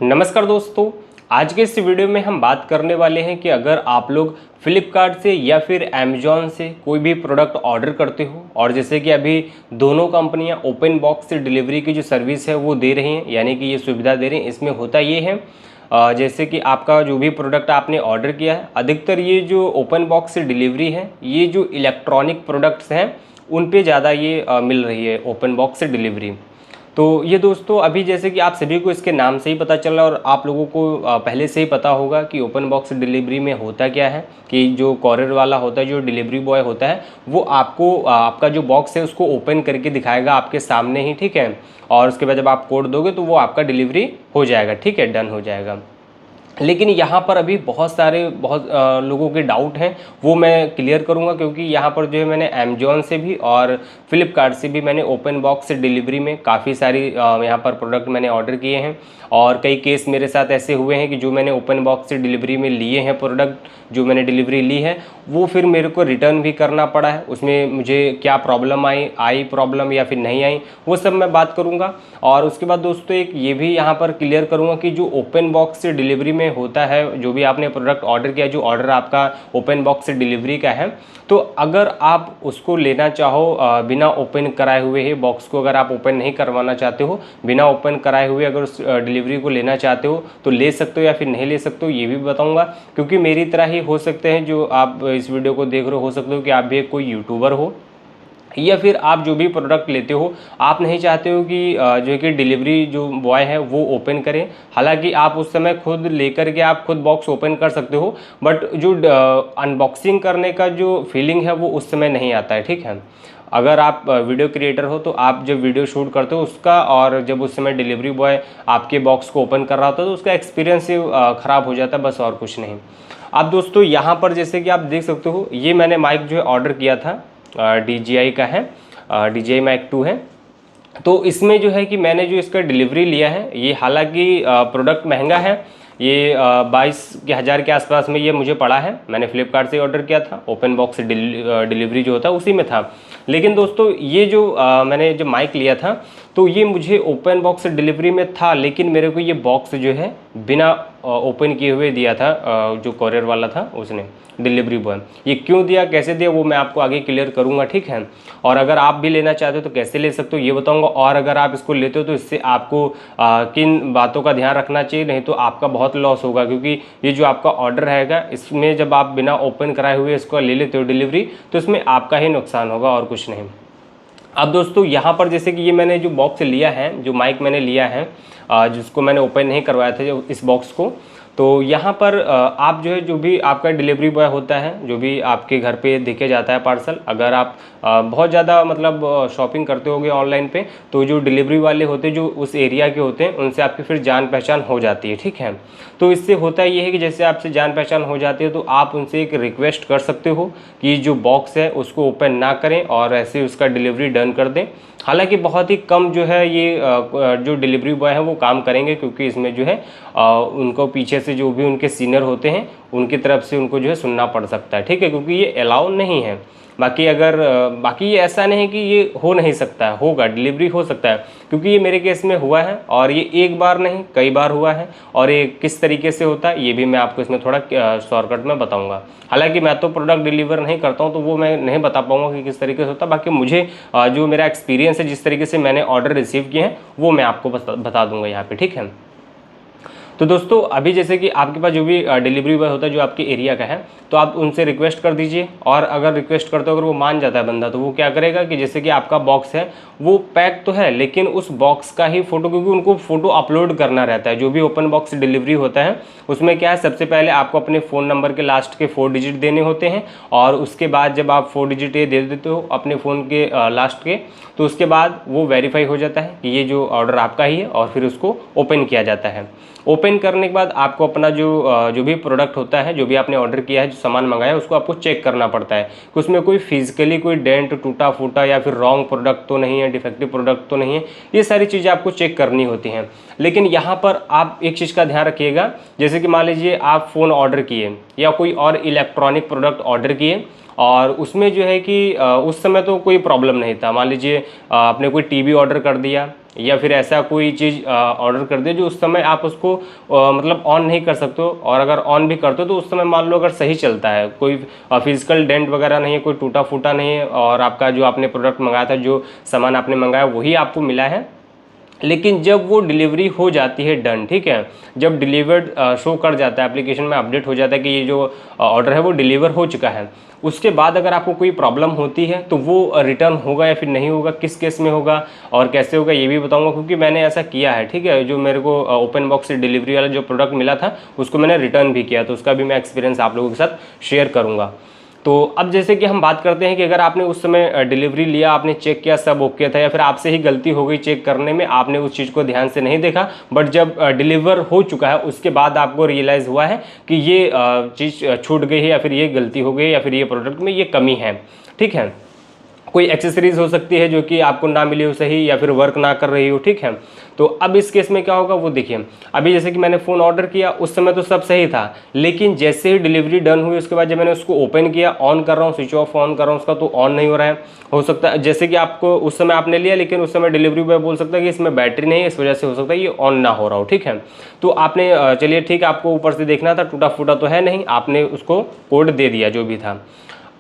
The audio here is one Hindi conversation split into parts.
नमस्कार दोस्तों, आज के इस वीडियो में हम बात करने वाले हैं कि अगर आप लोग फ्लिपकार्ट से या फिर अमेजॉन से कोई भी प्रोडक्ट ऑर्डर करते हो और जैसे कि अभी दोनों कंपनियां ओपन बॉक्स से डिलीवरी की जो सर्विस है वो दे रही हैं, यानी कि ये सुविधा दे रही हैं। इसमें होता ये है जैसे कि आपका जो भी प्रोडक्ट आपने ऑर्डर किया है, अधिकतर ये जो ओपन बॉक्स से डिलीवरी है ये जो इलेक्ट्रॉनिक प्रोडक्ट्स हैं उन पे ज़्यादा ये मिल रही है ओपन बॉक्स से डिलीवरी। तो ये दोस्तों अभी जैसे कि आप सभी को इसके नाम से ही पता चल रहा है और आप लोगों को पहले से ही पता होगा कि ओपन बॉक्स डिलीवरी में होता क्या है कि जो कॉरियर वाला होता है, जो डिलीवरी बॉय होता है, वो आपको आपका जो बॉक्स है उसको ओपन करके दिखाएगा आपके सामने ही, ठीक है। और उसके बाद जब आप कोड दोगे तो वो आपका डिलीवरी हो जाएगा, ठीक है, डन हो जाएगा। लेकिन यहाँ पर अभी बहुत लोगों के डाउट हैं, वो मैं क्लियर करूँगा, क्योंकि यहाँ पर जो है मैंने अमेजॉन से भी और फ्लिपकार्ट से भी मैंने ओपन बॉक्स से डिलीवरी में काफ़ी सारी यहाँ पर प्रोडक्ट मैंने ऑर्डर किए हैं। और कई केस मेरे साथ ऐसे हुए हैं कि जो मैंने ओपन बॉक्स से डिलीवरी में लिए हैं प्रोडक्ट, जो मैंने डिलीवरी ली है, वो फिर मेरे को रिटर्न भी करना पड़ा है। उसमें मुझे क्या प्रॉब्लम आई प्रॉब्लम या फिर नहीं आई, वो सब मैं बात करूँगा। और उसके बाद दोस्तों एक ये भी यहाँ पर क्लियर करूँगा कि जो ओपन बॉक्स से डिलीवरी में होता है, जो भी आपने प्रोडक्ट ऑर्डर किया, जो ऑर्डर आपका ओपन बॉक्स से डिलीवरी का है, तो अगर आप उसको लेना चाहो बिना ओपन कराए हुए ही, बॉक्स को अगर आप ओपन नहीं करवाना चाहते हो, बिना ओपन कराए हुए अगर उस डिलीवरी को लेना चाहते हो तो ले सकते हो या फिर नहीं ले सकते हो, ये भी बताऊंगा। क्योंकि मेरी तरह ही हो सकते हैं जो आप इस वीडियो को देख रहे हो सकते हो कि आप भी एक कोई यूट्यूबर हो या फिर आप जो भी प्रोडक्ट लेते हो आप नहीं चाहते हो कि जो कि डिलीवरी जो बॉय है वो ओपन करे। हालांकि आप उस समय खुद लेकर के आप खुद बॉक्स ओपन कर सकते हो, बट जो अनबॉक्सिंग करने का जो फीलिंग है वो उस समय नहीं आता है, ठीक है। अगर आप वीडियो क्रिएटर हो तो आप जब वीडियो शूट करते हो उसका, और जब उस समय डिलीवरी बॉय आपके बॉक्स को ओपन कर रहा होता है तो उसका एक्सपीरियंस ही ख़राब हो जाता है, बस और कुछ नहीं। अब दोस्तों यहाँ पर जैसे कि आप देख सकते हो, ये मैंने माइक जो है ऑर्डर किया था, DJI का है, DJI माइक 2 है। तो इसमें जो है कि मैंने जो इसका डिलीवरी लिया है, ये हालांकि प्रोडक्ट महंगा है, ये 22,000 के आसपास में ये मुझे पड़ा है। मैंने फ्लिपकार्ट से ऑर्डर किया था, ओपन बॉक्स डिलीवरी जो होता है उसी में था। लेकिन दोस्तों ये जो मैंने जब माइक लिया था तो ये मुझे ओपन बॉक्स डिलीवरी में था, लेकिन मेरे को ये बॉक्स जो है बिना ओपन किए हुए दिया था जो कॉरियर वाला था उसने, डिलीवरी बॉय। ये क्यों दिया, कैसे दिया, वो मैं आपको आगे क्लियर करूँगा, ठीक है। और अगर आप भी लेना चाहते हो तो कैसे ले सकते हो ये बताऊँगा। और अगर आप इसको लेते हो तो इससे आपको किन बातों का ध्यान रखना चाहिए, नहीं तो आपका बहुत लॉस होगा। क्योंकि ये जो आपका ऑर्डर रहेगा इसमें जब आप बिना ओपन कराए हुए इसको ले लेते हो डिलीवरी, तो इसमें आपका ही नुकसान होगा और कुछ नहीं। अब दोस्तों यहाँ पर जैसे कि ये मैंने जो बॉक्स लिया है, जो माइक मैंने लिया है, जिसको मैंने ओपन नहीं करवाया था जो इस बॉक्स को, तो यहाँ पर आप जो है, जो भी आपका डिलीवरी बॉय होता है, जो भी आपके घर पे देके जाता है पार्सल, अगर आप बहुत ज़्यादा मतलब शॉपिंग करते होगे ऑनलाइन पे, तो जो डिलीवरी वाले होते हैं जो उस एरिया के होते हैं उनसे आपकी फिर जान पहचान हो जाती है, ठीक है। तो इससे होता ये है कि जैसे आपसे जान पहचान हो जाती है तो आप उनसे एक रिक्वेस्ट कर सकते हो कि जो बॉक्स है उसको ओपन ना करें और ऐसे उसका डिलीवरी डन कर दें। हालांकि बहुत ही कम जो है ये जो डिलीवरी बॉय है वो काम करेंगे, क्योंकि इसमें जो है उनको पीछे से जो भी उनके सीनियर होते हैं उनकी तरफ से उनको जो है सुनना पड़ सकता है, ठीक है, क्योंकि ये अलाउ नहीं है। बाकी ये ऐसा नहीं है कि ये हो नहीं सकता है, होगा, डिलीवरी हो सकता है, क्योंकि ये मेरे केस में हुआ है और ये एक बार नहीं कई बार हुआ है। और ये किस तरीके से होता है ये भी मैं आपको इसमें थोड़ा शॉर्टकट में बताऊंगा। हालांकि मैं तो प्रोडक्ट डिलीवर नहीं करता हूं तो वो मैं नहीं बता पाऊंगा कि किस तरीके से होता है। बाकी मुझे जो मेरा एक्सपीरियंस है, जिस तरीके से मैंने ऑर्डर रिसीव किए हैं वो मैं आपको बता दूंगा यहाँ पर, ठीक है। तो दोस्तों अभी जैसे कि आपके पास जो भी डिलीवरी बॉय होता है जो आपके एरिया का है, तो आप उनसे रिक्वेस्ट कर दीजिए। और अगर रिक्वेस्ट करते हो, अगर वो मान जाता है बंदा, तो वो क्या करेगा कि जैसे कि आपका बॉक्स है वो पैक तो है, लेकिन उस बॉक्स का ही फ़ोटो, क्योंकि उनको फ़ोटो अपलोड करना रहता है। जो भी ओपन बॉक्स डिलीवरी होता है उसमें क्या है, सबसे पहले आपको अपने फ़ोन नंबर के लास्ट के 4 डिजिट देने होते हैं, और उसके बाद जब आप 4 डिजिट ये दे देते हो अपने फ़ोन के लास्ट के, तो उसके बाद वो वेरीफाई हो जाता है कि ये जो ऑर्डर आपका ही है, और फिर उसको ओपन किया जाता है। ओपन करने के बाद आपको अपना जो भी प्रोडक्ट होता है, जो भी आपने ऑर्डर किया है, जो सामान मंगाया है, उसको आपको चेक करना पड़ता है कि उसमें कोई फिजिकली कोई डेंट, टूटा फूटा या फिर रॉन्ग प्रोडक्ट तो नहीं है, डिफेक्टिव प्रोडक्ट तो नहीं है। ये सारी चीज़ें आपको चेक करनी होती हैं। लेकिन यहाँ पर आप एक चीज़ का ध्यान रखिएगा, जैसे कि मान लीजिए आप फ़ोन ऑर्डर किए या कोई और इलेक्ट्रॉनिक प्रोडक्ट ऑर्डर किए और उसमें जो है कि उस समय तो कोई प्रॉब्लम नहीं था। मान लीजिए आपने कोई टीवी ऑर्डर कर दिया या फिर ऐसा कोई चीज़ ऑर्डर कर दिया जो उस समय आप उसको मतलब ऑन नहीं कर सकते हो, और अगर ऑन भी करते हो तो उस समय मान लो अगर सही चलता है, कोई फिजिकल डेंट वगैरह नहीं है, कोई टूटा फूटा नहीं है, और आपका जो आपने प्रोडक्ट मंगाया था, जो सामान आपने मंगाया वही आपको मिला है। लेकिन जब वो डिलीवरी हो जाती है डन, ठीक है, जब डिलीवर्ड शो कर जाता है, एप्लीकेशन में अपडेट हो जाता है कि ये जो ऑर्डर है वो डिलीवर हो चुका है, उसके बाद अगर आपको कोई प्रॉब्लम होती है तो वो रिटर्न होगा या फिर नहीं होगा, किस केस में होगा और कैसे होगा ये भी बताऊंगा, क्योंकि मैंने ऐसा किया है। ठीक है, जो मेरे को ओपन बॉक्स से डिलीवरी वाला जो प्रोडक्ट मिला था उसको मैंने रिटर्न भी किया, तो उसका भी मैं एक्सपीरियंस आप लोगों के साथ शेयर करूँगा। तो अब जैसे कि हम बात करते हैं कि अगर आपने उस समय डिलीवरी लिया, आपने चेक किया, सब ओके था, या फिर आपसे ही गलती हो गई चेक करने में, आपने उस चीज़ को ध्यान से नहीं देखा, बट जब डिलीवर हो चुका है उसके बाद आपको रियलाइज़ हुआ है कि ये चीज़ छूट गई है, या फिर ये गलती हो गई है, या फिर ये प्रोडक्ट में ये कमी है। ठीक है, कोई एक्सेसरीज हो सकती है जो कि आपको ना मिली हो सही, या फिर वर्क ना कर रही हो। ठीक है, तो अब इस केस में क्या होगा वो देखिए। अभी जैसे कि मैंने फ़ोन ऑर्डर किया, उस समय तो सब सही था, लेकिन जैसे ही डिलीवरी डन हुई उसके बाद जब मैंने उसको ओपन किया, ऑन कर रहा हूँ, स्विच ऑफ ऑन कर रहा हूँ उसका, तो ऑन नहीं हो रहा है। हो सकता है जैसे कि आपको उस समय आपने लिया, लेकिन उस समय डिलीवरी बॉय बोल सकता है कि इसमें बैटरी नहीं है, इस वजह से हो सकता है ये ऑन ना हो रहा हो। ठीक है, तो आपने चलिए ठीक है, आपको ऊपर से देखना था, टूटा फूटा तो है नहीं, आपने उसको कोड दे दिया जो भी था।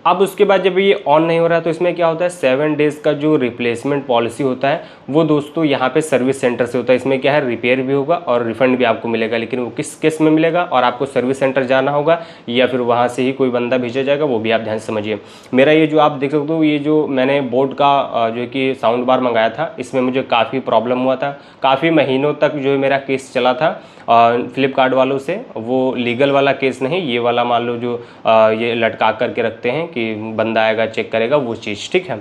अब उसके बाद जब ये ऑन नहीं हो रहा है तो इसमें क्या होता है, 7 डेज़ का जो रिप्लेसमेंट पॉलिसी होता है वो दोस्तों यहाँ पे सर्विस सेंटर से होता है। इसमें क्या है, रिपेयर भी होगा और रिफंड भी आपको मिलेगा, लेकिन वो किस केस में मिलेगा, और आपको सर्विस सेंटर जाना होगा या फिर वहाँ से ही कोई बंदा भेजा जाएगा, वो भी आप ध्यान से समझिए। मेरा ये जो आप देख सकते हो, ये जो मैंने बोट का जो कि साउंड बार मंगाया था, इसमें मुझे काफ़ी प्रॉब्लम हुआ था, काफ़ी महीनों तक जो है मेरा केस चला था फ्लिपकार्ट वालों से। वो लीगल वाला केस नहीं, ये वाला मान लो जो ये लटका करके रखते हैं कि बंदा आएगा चेक करेगा, वो चीज़। ठीक है,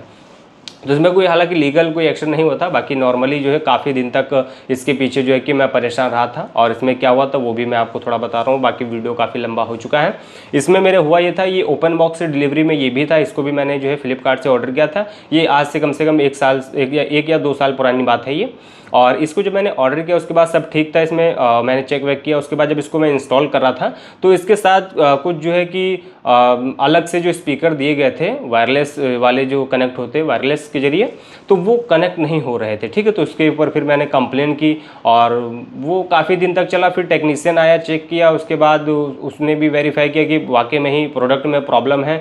तो इसमें कोई हालांकि लीगल कोई एक्शन नहीं होता, बाकी नॉर्मली जो है काफ़ी दिन तक इसके पीछे जो है कि मैं परेशान रहा था, और इसमें क्या हुआ था वो भी मैं आपको थोड़ा बता रहा हूँ। बाकी वीडियो काफ़ी लंबा हो चुका है। इसमें मेरे हुआ ये था, ये ओपन बॉक्स से डिलीवरी में ये भी था, इसको भी मैंने जो है फ्लिपकार्ट से ऑर्डर किया था। ये आज से कम 1 या 2 साल पुरानी बात है ये। और इसको जब मैंने ऑर्डर किया उसके बाद सब ठीक था, इसमें मैंने चेक वेक किया, उसके बाद जब इसको मैं इंस्टॉल कर रहा था तो इसके साथ कुछ जो है कि अलग से जो स्पीकर दिए गए थे वायरलेस वाले जो कनेक्ट होते वायरलेस के जरिए, तो वो कनेक्ट नहीं हो रहे थे। ठीक है, तो उसके ऊपर फिर मैंने कंप्लेन की और वो काफ़ी दिन तक चला। फिर टेक्नीशियन आया, चेक किया, उसके बाद उसने भी वेरीफाई किया कि वाकई में ही प्रोडक्ट में प्रॉब्लम है,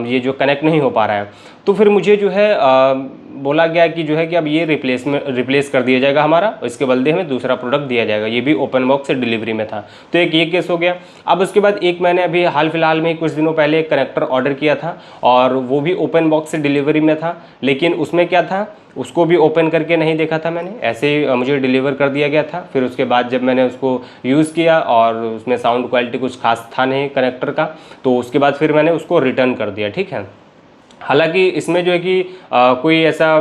ये जो कनेक्ट नहीं हो पा रहा है। तो फिर मुझे जो है बोला गया कि जो है कि अब ये रिप्लेस कर दिया जाएगा हमारा, इसके बदले हमें दूसरा प्रोडक्ट दिया जाएगा। ये भी ओपन बॉक्स से डिलीवरी में था, तो एक ये केस हो गया। अब उसके बाद एक मैंने अभी हाल फिलहाल में कुछ दिनों पहले एक कनेक्टर ऑर्डर किया था, और वो भी ओपन बॉक्स से डिलीवरी में था, लेकिन उसमें क्या था, उसको भी ओपन करके नहीं देखा था मैंने, ऐसे ही मुझे डिलीवर कर दिया गया था। फिर उसके बाद जब मैंने उसको यूज़ किया और उसमें साउंड क्वालिटी कुछ खास था नहीं कनेक्टर का, तो उसके बाद फिर मैंने उसको रिटर्न कर दिया। ठीक है, हालांकि इसमें जो है कि कोई ऐसा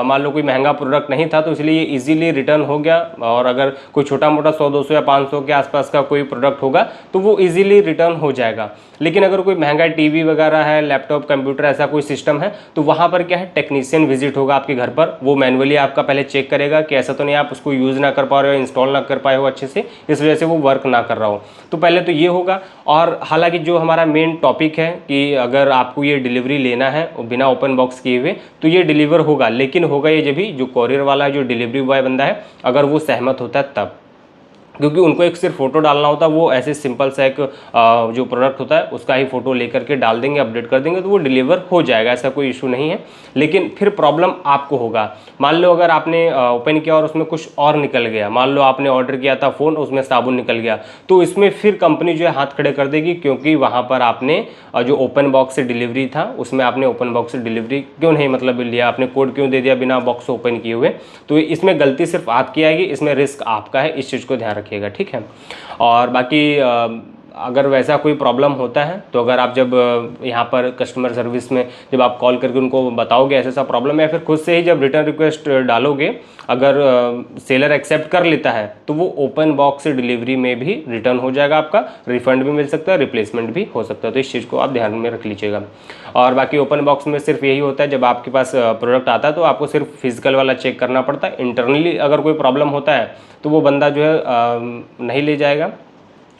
मान लो कोई महंगा प्रोडक्ट नहीं था, तो इसलिए ये इजीली रिटर्न हो गया। और अगर कोई छोटा मोटा 100-200 या 500 के आसपास का कोई प्रोडक्ट होगा तो वो इजीली रिटर्न हो जाएगा। लेकिन अगर कोई महंगा टीवी वगैरह है, लैपटॉप, कंप्यूटर, ऐसा कोई सिस्टम है, तो वहाँ पर क्या है, टेक्नीशियन विजिट होगा आपके घर पर, वो मैनुअली आपका पहले चेक करेगा कि ऐसा तो नहीं आप उसको यूज़ ना कर पा रहे हो, इंस्टॉल ना कर पाए हो अच्छे से, इस वजह से वो वर्क ना कर रहा हो। तो पहले तो ये होगा। और हालांकि जो हमारा मेन टॉपिक है कि अगर आपको ये डिलीवरी लेना है बिना ओपन बॉक्स किए हुए, तो ये डिलीवर होगा, लेकिन होगा ये जब भी जो कोरियर वाला है, जो डिलीवरी बॉय बंदा है, अगर वो सहमत होता है तब, क्योंकि उनको एक सिर्फ फोटो डालना होता है, वो ऐसे सिंपल सा एक जो प्रोडक्ट होता है उसका ही फोटो लेकर के डाल देंगे, अपडेट कर देंगे, तो वो डिलीवर हो जाएगा, ऐसा कोई इशू नहीं है। लेकिन फिर प्रॉब्लम आपको होगा। मान लो अगर आपने ओपन किया और उसमें कुछ और निकल गया, मान लो आपने ऑर्डर किया था फ़ोन, उसमें साबुन निकल गया, तो इसमें फिर कंपनी जो है हाथ खड़े कर देगी, क्योंकि वहाँ पर आपने जो ओपन बॉक्स से डिलीवरी था उसमें आपने ओपन बॉक्स से डिलीवरी क्यों नहीं मतलब लिया, आपने कोड क्यों दे दिया बिना बॉक्स ओपन किए हुए। तो इसमें गलती सिर्फ आपकी आएगी, इसमें रिस्क आपका है, इस चीज़ को ध्यान रखिएगा। ठीक है, और बाकी अगर वैसा कोई प्रॉब्लम होता है तो अगर आप जब यहाँ पर कस्टमर सर्विस में जब आप कॉल करके उनको बताओगे ऐसा सा प्रॉब्लम है, या फिर खुद से ही जब रिटर्न रिक्वेस्ट डालोगे, अगर सेलर एक्सेप्ट कर लेता है तो वो ओपन बॉक्स से डिलीवरी में भी रिटर्न हो जाएगा, आपका रिफंड भी मिल सकता है, रिप्लेसमेंट भी हो सकता है। तो इस चीज़ को आप ध्यान में रख लीजिएगा। और बाकी ओपन बॉक्स में सिर्फ यही होता है, जब आपके पास प्रोडक्ट आता है तो आपको सिर्फ फिजिकल वाला चेक करना पड़ता है। इंटरनली अगर कोई प्रॉब्लम होता है तो वो बंदा जो है नहीं ले जाएगा,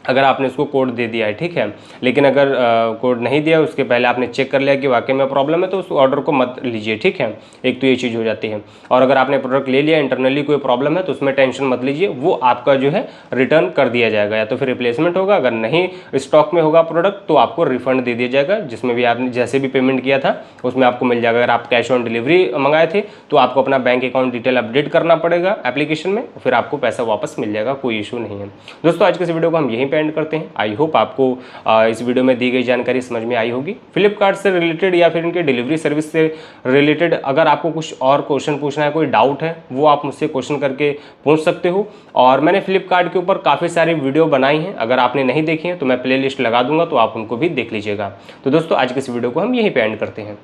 अगर आपने उसको कोड दे दिया है, ठीक है। लेकिन अगर कोड नहीं दिया, उसके पहले आपने चेक कर लिया कि वाकई में प्रॉब्लम है, तो उस ऑर्डर को मत लीजिए, ठीक है। एक तो ये चीज़ हो जाती है। और अगर आपने प्रोडक्ट ले लिया, इंटरनली कोई प्रॉब्लम है, तो उसमें टेंशन मत लीजिए, वो आपका जो है रिटर्न कर दिया जाएगा, या तो फिर रिप्लेसमेंट होगा। अगर नहीं स्टॉक में होगा प्रोडक्ट तो आपको रिफंड दे दिया जाएगा, जिसमें भी आपने जैसे भी पेमेंट किया था उसमें आपको मिल जाएगा। अगर आप कैश ऑन डिलीवरी मंगाए थे तो आपको अपना बैंक अकाउंट डिटेल अपडेट करना पड़ेगा एप्लीकेशन में, फिर आपको पैसा वापस मिल जाएगा, कोई इशू नहीं है। दोस्तों आज के इस वीडियो को हम यहीं पे एंड करते हैं। आई होप आपको इस वीडियो में दी गई जानकारी समझ में आई होगी। फ्लिपकार्ट से रिलेटेड या फिर इनके डिलीवरी सर्विस से रिलेटेड अगर आपको कुछ और क्वेश्चन पूछना है, कोई डाउट है, वो आप मुझसे क्वेश्चन करके पूछ सकते हो। और मैंने फ्लिपकार्ट के ऊपर काफ़ी सारी वीडियो बनाई हैं, अगर आपने नहीं देखी है तो मैं प्लेलिस्ट लगा दूंगा, तो आप उनको भी देख लीजिएगा। तो दोस्तों आज के इस वीडियो को हम यहीं पे एंड करते हैं।